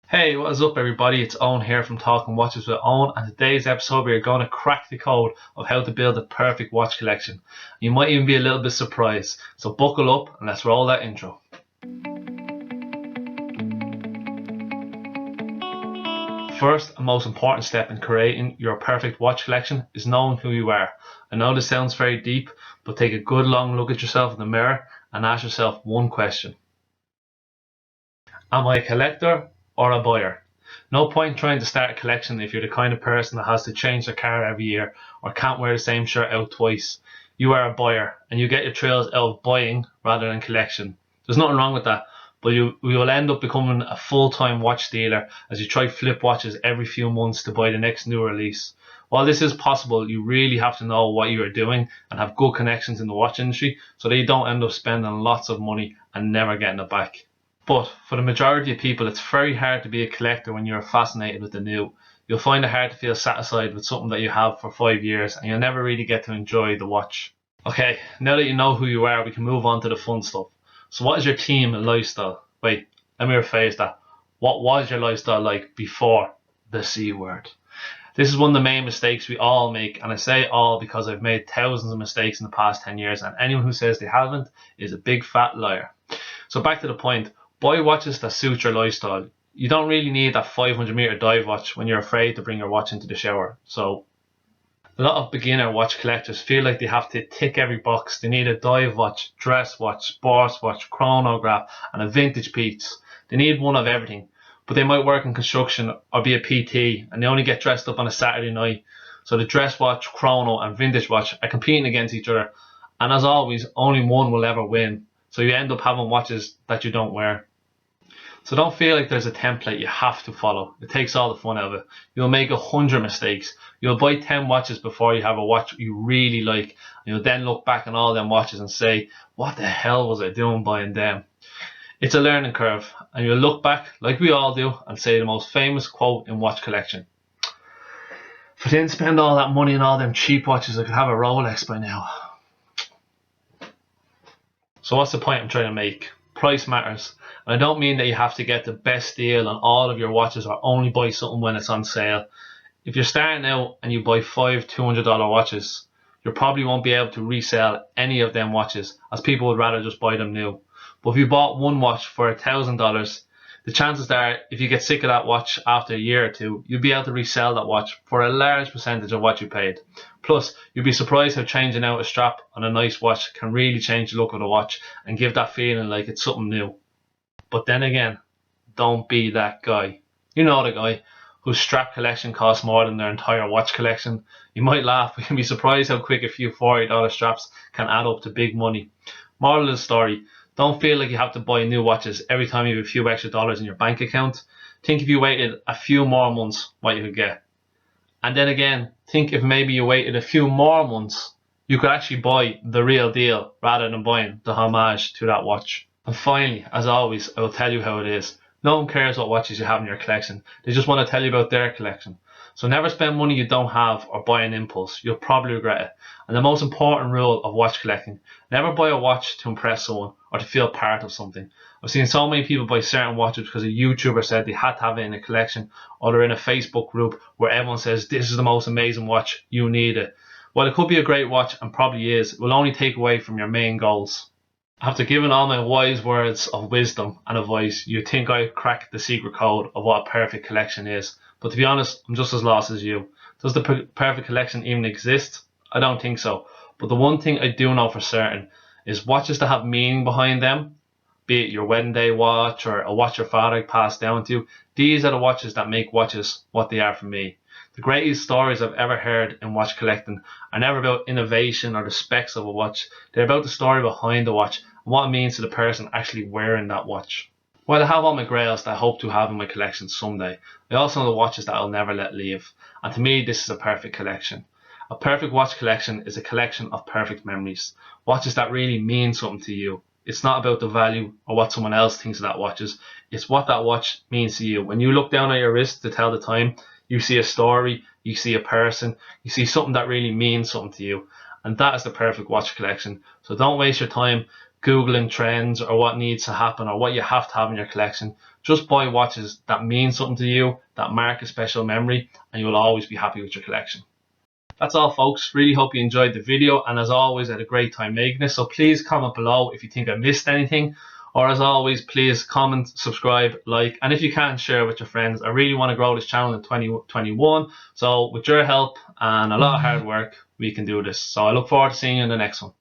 Hey, what is up everybody? It's Owen here from Talking Watches with Owen, and today's episode we are going to crack the code of how to build a perfect watch collection. You might even be a little bit surprised, so buckle up and let's roll that intro. First and most important step in creating your perfect watch collection is knowing who you are. I know this sounds very deep, but take a good long look at yourself in the mirror and ask yourself one question. Am I a collector or a buyer? No point trying to start a collection if you're the kind of person that has to change their car every year or can't wear the same shirt out twice. You are a buyer and you get your thrills out of buying rather than collection. There's nothing wrong with that, but you will end up becoming a full-time watch dealer as you try flip watches every few months to buy the next new release. While this is possible, you really have to know what you are doing and have good connections in the watch industry so that you don't end up spending lots of money and never getting it back. But for the majority of people, it's very hard to be a collector when you're fascinated with the new. You'll find it hard to feel satisfied with something that you have for 5 years and you'll never really get to enjoy the watch. Okay, now that you know who you are, we can move on to the fun stuff. So what is your team and lifestyle? Wait, let me rephrase that. What was your lifestyle like before the C word? This is one of the main mistakes we all make, and I say all because I've made thousands of mistakes in the past 10 years, and anyone who says they haven't is a big fat liar. So back to the point. Buy watches that suit your lifestyle. You don't really need that 500-meter dive watch when you're afraid to bring your watch into the shower. So a lot of beginner watch collectors feel like they have to tick every box. They need a dive watch, dress watch, sports watch, chronograph, and a vintage piece. They need one of everything. But they might work in construction or be a PT and they only get dressed up on a Saturday night. So the dress watch, chrono, and vintage watch are competing against each other. And as always, only one will ever win. So you end up having watches that you don't wear. So don't feel like there's a template you have to follow. It takes all the fun out of it. You'll make 100 mistakes. You'll buy 10 watches before you have a watch you really like. And you'll then look back on all them watches and say, what the hell was I doing buying them? It's a learning curve. And you'll look back, like we all do, and say the most famous quote in watch collection. If I didn't spend all that money on all them cheap watches, I could have a Rolex by now. So what's the point I'm trying to make? Price matters. And I don't mean that you have to get the best deal on all of your watches or only buy something when it's on sale. If you're starting out and you buy 5 $200 watches, you probably won't be able to resell any of them watches as people would rather just buy them new. But if you bought one watch for $1,000, the chances are if you get sick of that watch after a year or two, you'll be able to resell that watch for a large percentage of what you paid. Plus, you'll be surprised how changing out a strap on a nice watch can really change the look of the watch and give that feeling like it's something new. But then again, don't be that guy. You know the guy whose strap collection costs more than their entire watch collection. You might laugh, but you'll be surprised how quick a few $40 straps can add up to big money. Moral of the story, don't feel like you have to buy new watches every time you have a few extra dollars in your bank account. Think if you waited a few more months, what you could get. And then again, think if maybe you waited a few more months, you could actually buy the real deal rather than buying the homage to that watch. And finally, as always, I will tell you how it is. No one cares what watches you have in your collection. They just want to tell you about their collection. So never spend money you don't have or buy an impulse. You'll probably regret it. And the most important rule of watch collecting, never buy a watch to impress someone or to feel part of something. I've seen so many people buy certain watches because a YouTuber said they had to have it in a collection, or they're in a Facebook group where everyone says this is the most amazing watch, you need it. While it could be a great watch and probably is, it will only take away from your main goals. After giving all my wise words of wisdom and advice, you'd think I cracked the secret code of what a perfect collection is. But to be honest, I'm just as lost as you. Does the perfect collection even exist? I don't think so. But the one thing I do know for certain is watches that have meaning behind them, be it your wedding day watch or a watch your father passed down to you, these are the watches that make watches what they are for me. The greatest stories I've ever heard in watch collecting are never about innovation or the specs of a watch. They're about the story behind the watch and what it means to the person actually wearing that watch. While I have all my grails that I hope to have in my collection someday, I also know the watches that I'll never let leave. And to me, this is a perfect collection. A perfect watch collection is a collection of perfect memories. Watches that really mean something to you. It's not about the value or what someone else thinks of that watches. It's what that watch means to you. When you look down at your wrist to tell the time, you see a story, you see a person, you see something that really means something to you. And that is the perfect watch collection. So don't waste your time Googling trends or what needs to happen or what you have to have in your collection. Just buy watches that mean something to you, that mark a special memory, and you will always be happy with your collection. That's all, folks. Really hope you enjoyed the video, and as always, I had a great time making it. So please comment below if you think I missed anything, or as always, please comment, subscribe, like, and if you can, share with your friends. I really want to grow this channel in 2021. So with your help and a lot of hard work, we can do this. So I look forward to seeing you in the next one.